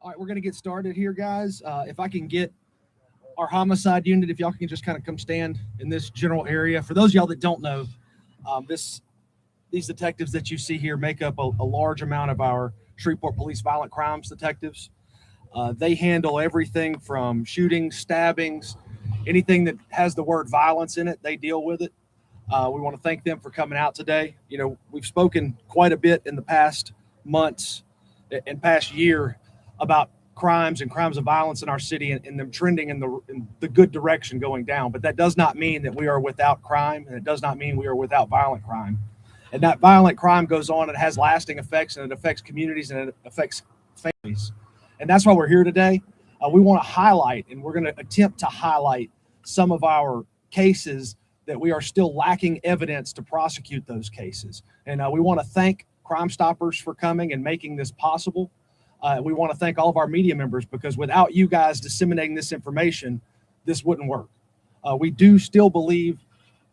All right, we're going to get started here, guys. If I can get our homicide unit, if y'all can just kind of come stand in this general area. For those of y'all that don't know, these detectives that you see here make up a large amount of our Shreveport Police Violent Crimes detectives. They handle everything from shootings, stabbings, anything that has the word violence in it, they deal with it. We want to thank them for coming out today. You know, we've spoken quite a bit in the past months and past year about crimes and crimes of violence in our city and them trending in the good direction going down. But that does not mean that we are without crime, and it does not mean we are without violent crime. And that violent crime goes on and has lasting effects, and it affects communities and it affects families. And that's why we're here today. We want to highlight, and we're going to attempt to highlight some of our cases that we are still lacking evidence to prosecute those cases. And we want to thank Crime Stoppers for coming and making this possible. We want to thank all of our media members, because without you guys disseminating this information, this wouldn't work. We do still believe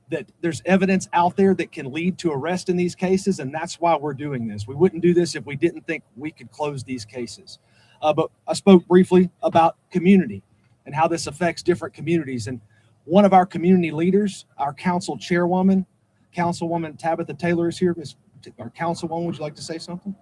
that there's evidence out there that can lead to arrest in these cases, and that's why we're doing this. We wouldn't do this if we didn't think we could close these cases. But I spoke briefly about community and how this affects different communities. And one of our community leaders, our council chairwoman, Councilwoman Tabitha Taylor, is here. Our councilwoman, would you like to say something?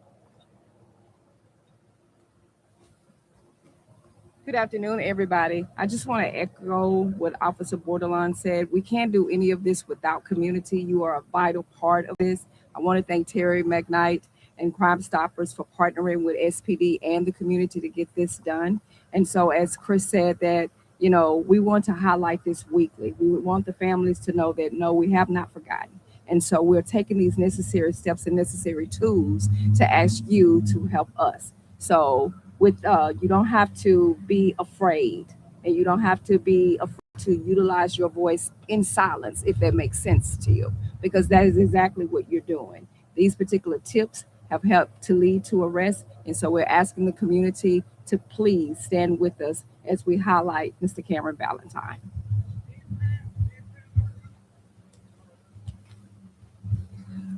Good afternoon, everybody. I just want to echo what Officer Bordelon said. We can't do any of this without community. You are a vital part of this. I want to thank Terry McKnight and Crime Stoppers for partnering with SPD and the community to get this done. And so, as Chris said, that, you know, we want to highlight this weekly. We want the families to know that, no, we have not forgotten. And so we're taking these necessary steps and necessary tools to ask you to help us. So with you don't have to be afraid, and you don't have to be afraid to utilize your voice in silence, if that makes sense to you, because that is exactly what you're doing. These particular tips have helped to lead to arrest, and so we're asking the community to please stand with us as we highlight Mr. Cameron Valentine.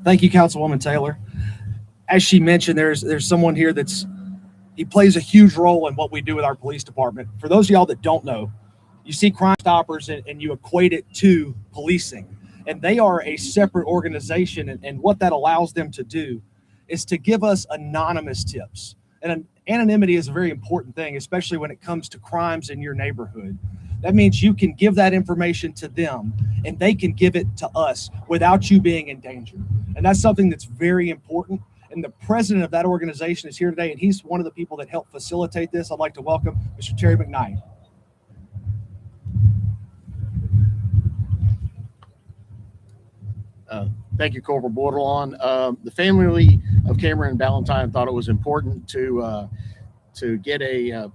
Thank you, Councilwoman Taylor. As she mentioned, there's someone here he plays a huge role in what we do with our police department. For those of y'all that don't know, you see Crime Stoppers and you equate it to policing, and they are a separate organization. And what that allows them to do is to give us anonymous tips. And anonymity is a very important thing, especially when it comes to crimes in your neighborhood. That means you can give that information to them and they can give it to us without you being in danger. And that's something that's very important. And the president of that organization is here today, and he's one of the people that helped facilitate this. I'd like to welcome Mr. Terry McKnight. Thank you, Corporal Bordelon. The family of Cameron Valentine thought it was important to get a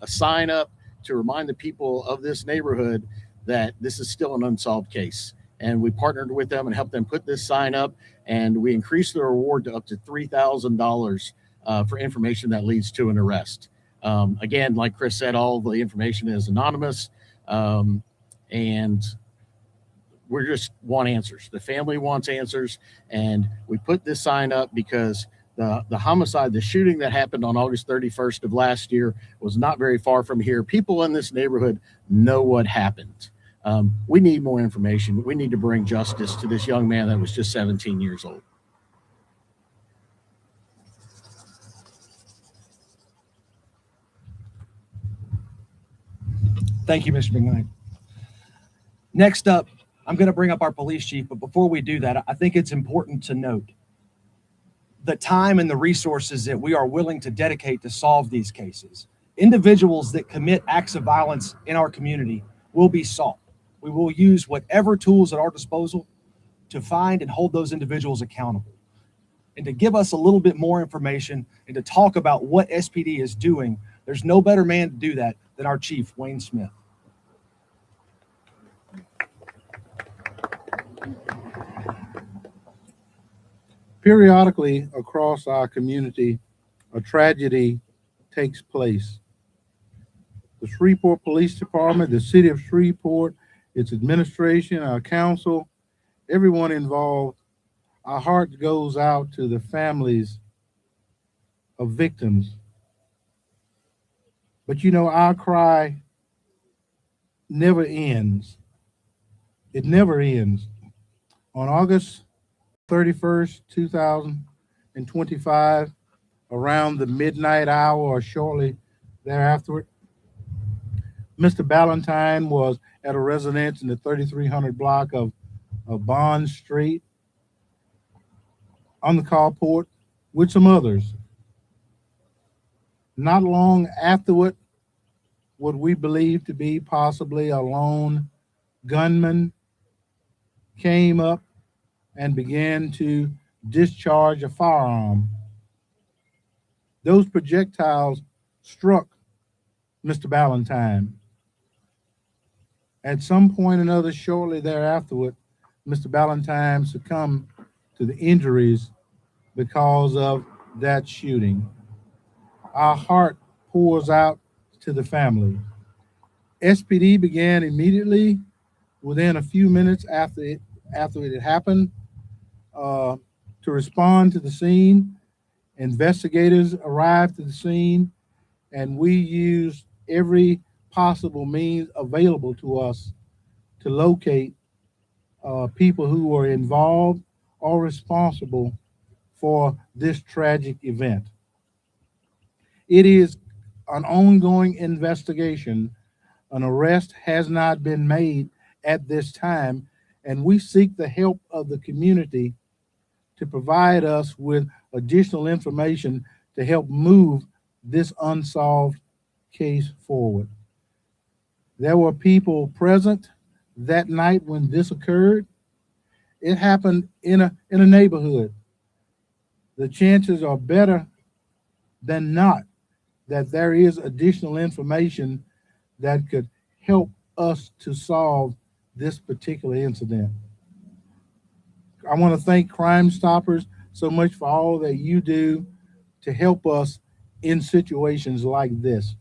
sign up to remind the people of this neighborhood that this is still an unsolved case. And we partnered with them and helped them put this sign up, and we increased the reward to up to $3,000 for information that leads to an arrest. Again, like Chris said, all the information is anonymous, and we just want answers. The family wants answers, and we put this sign up because the homicide, the shooting that happened on August 31st of last year was not very far from here. People in this neighborhood know what happened. We need more information. We need to bring justice to this young man that was just 17 years old. Thank you, Mr. McKnight. Next up, I'm going to bring up our police chief, but before we do that, I think it's important to note the time and the resources that we are willing to dedicate to solve these cases. Individuals that commit acts of violence in our community will be sought. We will use whatever tools at our disposal to find and hold those individuals accountable. And to give us a little bit more information and to talk about what SPD is doing, there's no better man to do that than our chief, Wayne Smith. Periodically across our community, a tragedy takes place. The Shreveport Police Department, the city of Shreveport, its administration, our council, everyone involved, our heart goes out to the families of victims But you know, our cry never ends. It never ends. On August 31st, 2025, around the midnight hour or shortly thereafter, Mr. Ballantyne was at a residence in the 3300 block of Bond Street on the carport with some others. Not long afterward, what we believe to be possibly a lone gunman came up and began to discharge a firearm. Those projectiles struck Mr. Ballantyne. At some point or another, shortly thereafter, Mr. Ballantyne succumbed to the injuries because of that shooting. Our heart pours out to the family. SPD began immediately, within a few minutes after it had happened, to respond to the scene. Investigators arrived to the scene, and we used every possible means available to us to locate people who were involved or responsible for this tragic event. It is an ongoing investigation. An arrest has not been made at this time, and we seek the help of the community to provide us with additional information to help move this unsolved case forward. There were people present that night when this occurred. It happened in a neighborhood. The chances are better than not that there is additional information that could help us to solve this particular incident. I want to thank Crime Stoppers so much for all that you do to help us in situations like this.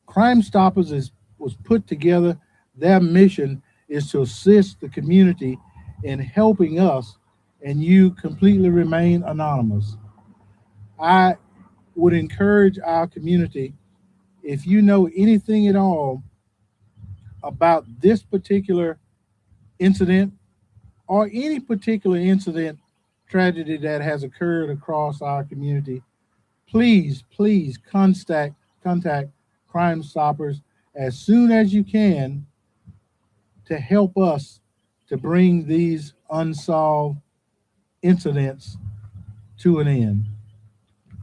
Crime Stoppers was put together. Their mission is to assist the community in helping us, and you completely remain anonymous. I would encourage our community, if you know anything at all about this particular incident or any particular incident, tragedy that has occurred across our community, please contact Crime Stoppers as soon as you can to help us to bring these unsolved incidents to an end.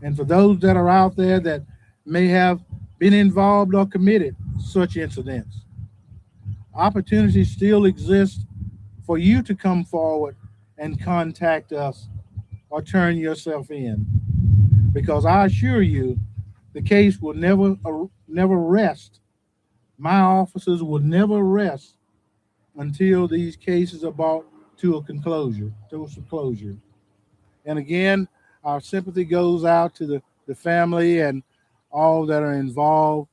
And for those that are out there that may have been involved or committed such incidents, opportunities still exist for you to come forward and contact us or turn yourself in. Because I assure you, the case will never rest. My officers will never rest until these cases are brought to some closure. And again, our sympathy goes out to the family and all that are involved.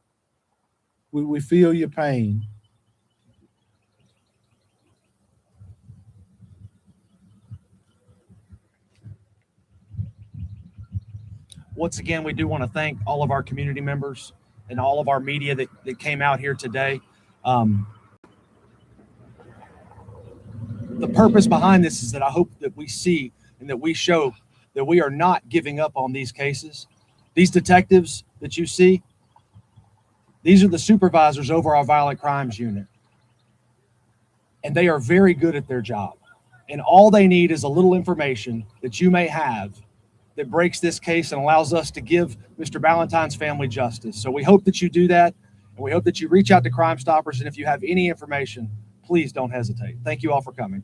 We feel your pain. Once again, we do want to thank all of our community members and all of our media that came out here today. The purpose behind this is that I hope that we see and that we show that we are not giving up on these cases. These detectives that you see, these are the supervisors over our violent crimes unit. And they are very good at their job. And all they need is a little information that you may have that breaks this case and allows us to give Mr. Ballantyne's family justice. So we hope that you do that, and we hope that you reach out to Crime Stoppers, and if you have any information, please don't hesitate. Thank you all for coming.